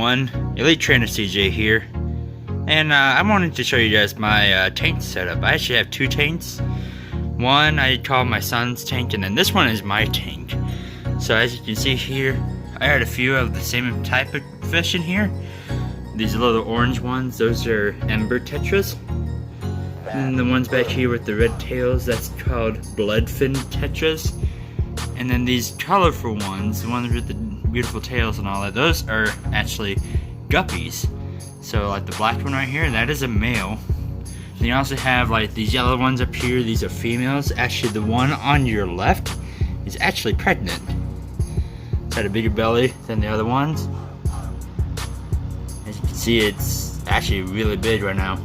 one, Elite Trainer CJ here, and I wanted to show you guys my tank setup. I actually have two tanks. One I call my son's tank, and then this one is my tank. So as you can see here, I had a few of the same type of fish in here. These little orange ones, those are ember tetras. And the ones back here with the red tails, that's called bloodfin tetras. And then these colorful ones, the ones with the beautiful tails and all that, those are actually guppies. So like the black one right here, that is a male. Then you also have like these yellow ones up here, these are females. Actually the one on your left is actually pregnant. It's had a bigger belly than the other ones. As you can see, it's actually really big right now.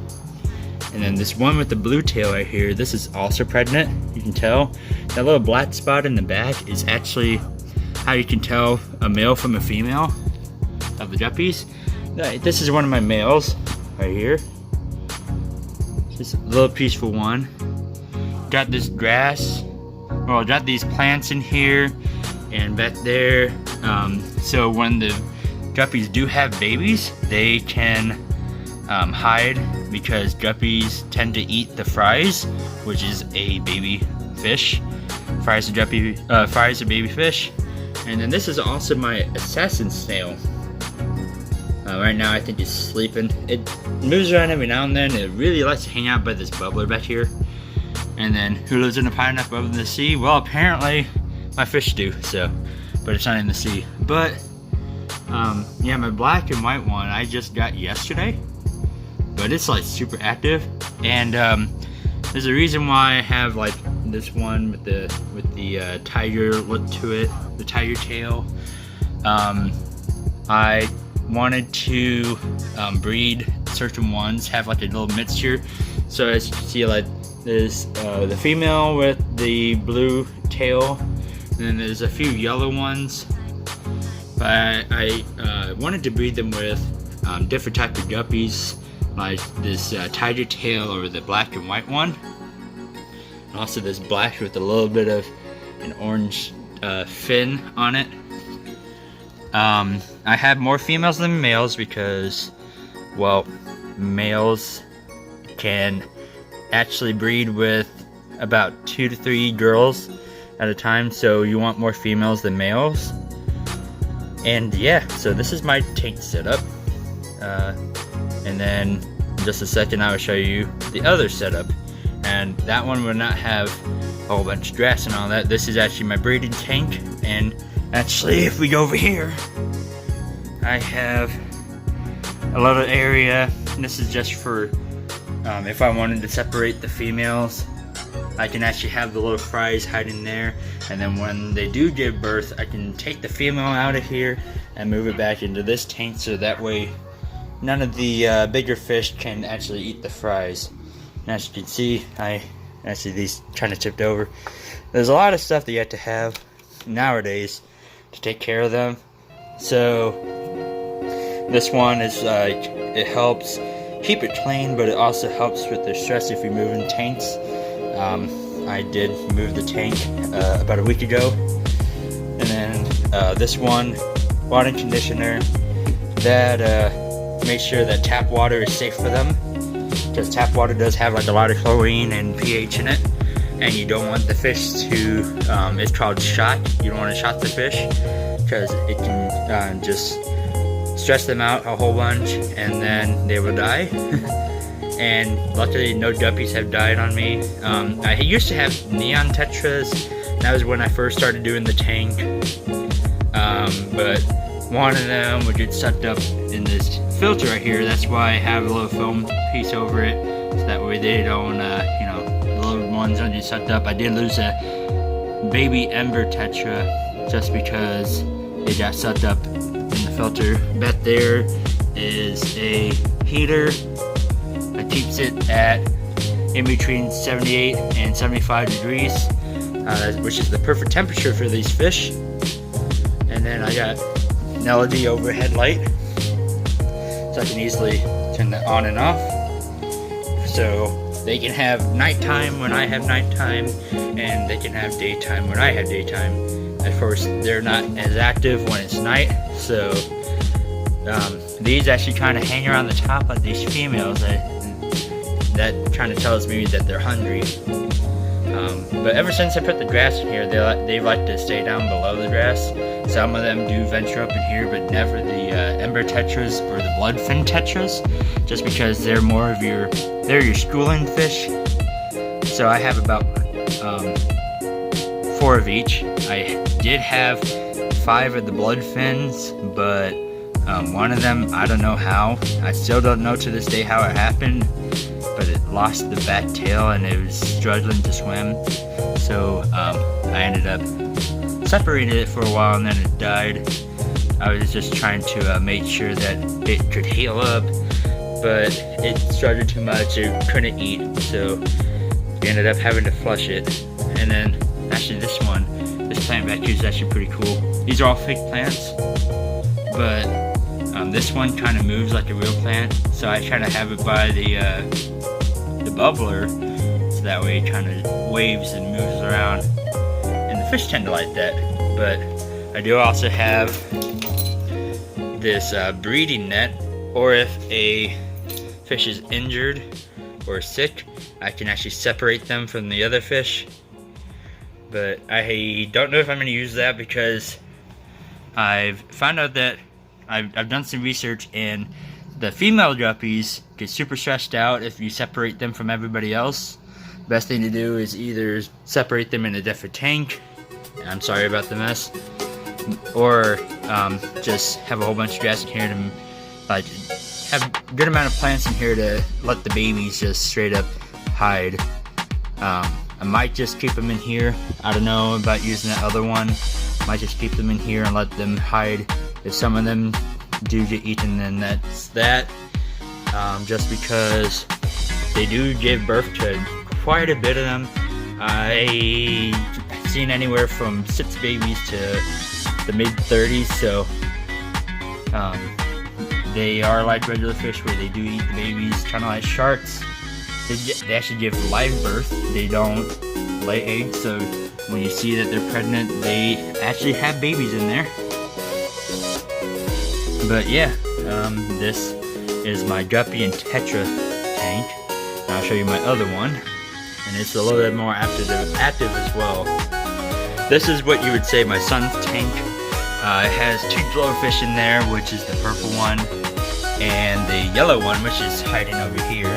And then this one with the blue tail right here, this is also pregnant. You can tell that little black spot in the back is actually how you can tell a male from a female of the guppies. This is one of my males right here. Just a little peaceful one. Got this grass, well, got these plants in here and back there. So when the guppies do have babies, they can hide, because guppies tend to eat the fries, which is a baby fish. Fries a baby fish. And then this is also my assassin snail. Right now I think it's sleeping. It moves around every now and then. It really likes to hang out by this bubbler back here. And then who lives in a pineapple above the sea? Well, apparently my fish do, so, but it's not in the sea. But yeah, my black and white one I just got yesterday, but it's like super active. And there's a reason why I have like this one with the tiger look to it, the tiger tail. I wanted to breed certain ones, have like a little mixture. So as you can see, like there's the female with the blue tail, and then there's a few yellow ones. But I wanted to breed them with different type of guppies, like this tiger tail or the black and white one. And also this black with a little bit of an orange fin on it. I have more females than males because, well, males can actually breed with about 2 to 3 girls at a time, so you want more females than males. And yeah, so this is my tank setup. And then in just a second I will show you the other setup. And that one will not have a whole bunch of grass and all that. This is actually my breeding tank. And actually, if we go over here, I have a lot of area. And this is just for if I wanted to separate the females, I can actually have the little fries hiding there. And then when they do give birth, I can take the female out of here and move it back into this tank, so that way none of the bigger fish can actually eat the fries. And as you can see, these kind of tipped over. There's a lot of stuff that you have to have nowadays to take care of them. So this one is it helps keep it clean, but it also helps with the stress if you're moving tanks. I did move the tank about a week ago. And then this one, water conditioner, that makes sure that tap water is safe for them, because tap water does have like a lot of chlorine and pH in it, and you don't want the fish to, it's called shot. You don't want to shot the fish, because it can just stress them out a whole bunch and then they will die. And luckily no guppies have died on me. I used to have neon tetras. That was when I first started doing the tank. But one of them would get sucked up in this filter right here. That's why I have a little film piece over it, so that way they don't, you know, the little ones don't get sucked up. I did lose a baby ember tetra just because it got sucked up in the filter. Back there is a heater that keeps it at in between 78 and 75 degrees, which is the perfect temperature for these fish. And then I got an LED overhead light, so I can easily turn that on and off. So they can have nighttime when I have nighttime, and they can have daytime when I have daytime. Of course, they're not as active when it's night, so these actually kind of hang around the top of these females. That kind of tells me that they're hungry. But ever since I put the grass in here, they like to stay down below the grass. Some of them do venture up in here, but never the ember tetras or the bloodfin tetras, just because they're more of your schooling fish. So I have about 4 of each. I did have 5 of the bloodfins, but one of them, I don't know how. I still don't know to this day how it happened, but it lost the back tail and it was struggling to swim. So I ended up separating it for a while and then it died. I was just trying to make sure that it could heal up, but it struggled too much, it couldn't eat, so we ended up having to flush it. And then actually this plant back here is actually pretty cool. These are all fake plants, but this one kind of moves like a real plant, so I kind of have it by the bubbler, so that way it kind of waves and moves around, and the fish tend to like that. But I do also have this breeding net, or if a fish is injured or sick, I can actually separate them from the other fish. But I don't know if I'm going to use that, because I've found out that I've done some research, and the female guppies get super stressed out if you separate them from everybody else. Best thing to do is either separate them in a different tank, I'm sorry about the mess, or just have a whole bunch of grass in here to like have a good amount of plants in here to let the babies just straight up hide. I might just keep them in here. I don't know about using that other one. Might just keep them in here and let them hide. If some of them do get eaten, then that's that. Just because they do give birth to quite a bit of them. I've seen anywhere from 6 babies to the mid-30s, so they are like regular fish where they do eat the babies, kind of like sharks. They actually give live birth. They don't lay eggs, so when you see that they're pregnant, they actually have babies in there. But yeah, this is my guppy and tetra tank. And I'll show you my other one, and it's a little bit more active as well. This is what you would say my son's tank. It has 2 glowfish in there, which is the purple one, and the yellow one, which is hiding over here.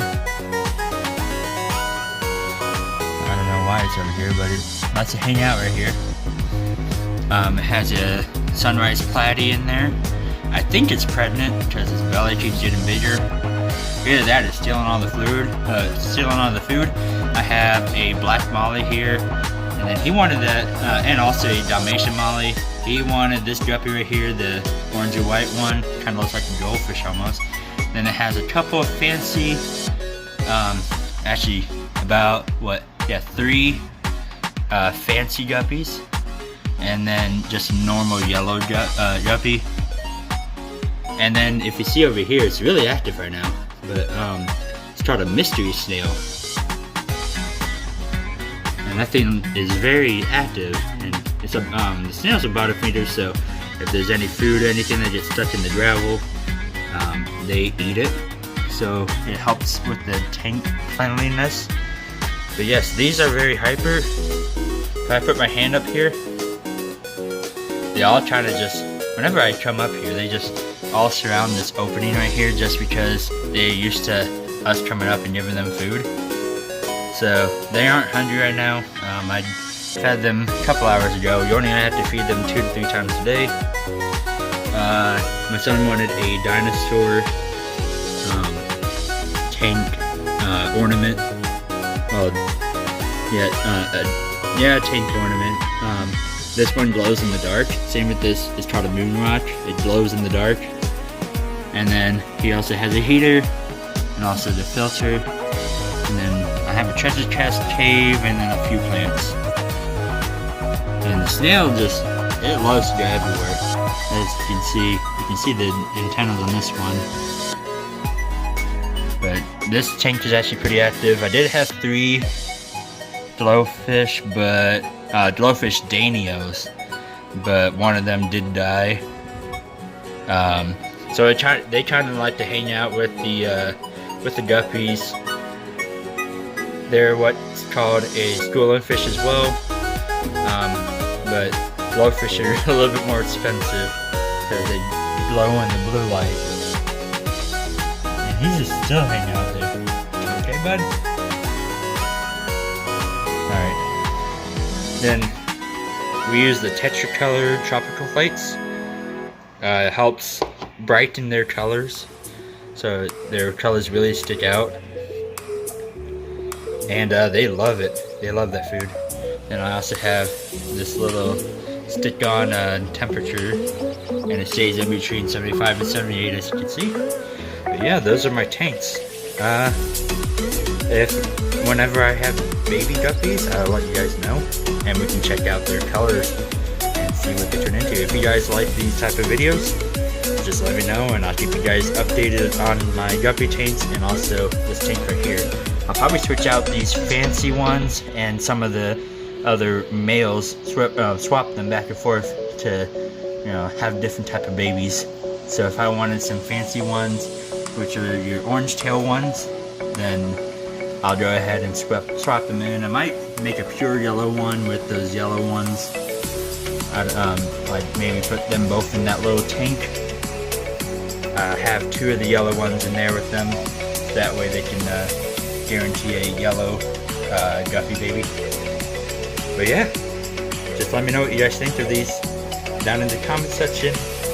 I don't know why it's over here, but it lets it hang out right here. It has a sunrise platy in there. I think it's pregnant because its belly keeps getting bigger. Either that is stealing all the food. I have a black molly here, and then he wanted that, and also a Dalmatian molly. He wanted this guppy right here, the orange and white one, kind of looks like a goldfish almost. Then it has a couple of fancy, actually about 3 fancy guppies, and then just a normal yellow guppy. And then if you see over here, it's really active right now, but it's called a mystery snail. And that thing is very active, and it's the snail's about 1 meter, so if there's any food or anything that gets stuck in the gravel, they eat it. So it helps with the tank cleanliness. But yes, these are very hyper. If I put my hand up here, they all kind of just, whenever I come up here, they just all surround this opening right here, just because they're used to us coming up and giving them food. So they aren't hungry right now. I fed them a couple hours ago. You only have to feed them 2 to 3 times a day. My son wanted a dinosaur tank ornament. Well, tank ornament. This one glows in the dark. Same with this. It's called a moon rock. It glows in the dark. And then he also has a heater, and also the filter. And then I have a treasure chest, cave, and then a few plants. And the snail it loves to go everywhere. As you can see the antennas on this one. But this tank is actually pretty active. I did have 3 glowfish, but glowfish danios, but one of them did die. So they kind of like to hang out with the guppies. They're what's called a schooling fish as well, but blowfish are a little bit more expensive because they glow in the blue light. And he's just still hanging out there. Okay, bud? Alright. Then we use the Tetracolor tropical lights. It helps brighten their colors, so their colors really stick out. And they love it. They love that food. And I also have this little stick-on temperature, and it stays in between 75 and 78, as you can see. But yeah, those are my tanks. Whenever I have baby guppies, I'll let you guys know, and we can check out their colors and see what they turn into. If you guys like these type of videos, just let me know, and I'll keep you guys updated on my guppy tanks and also this tank right here. I'll probably switch out these fancy ones and some of the other males, swap them back and forth to, you know, have different type of babies. So if I wanted some fancy ones, which are your orange tail ones, then I'll go ahead and swap them in. I might make a pure yellow one with those yellow ones. I'd like maybe put them both in that little tank. Have 2 of the yellow ones in there with them. That way they can guarantee a yellow guppy baby. But yeah, just let me know what you guys think of these down in the comment section.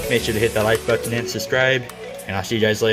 Make sure to hit that like button and subscribe, and I'll see you guys later.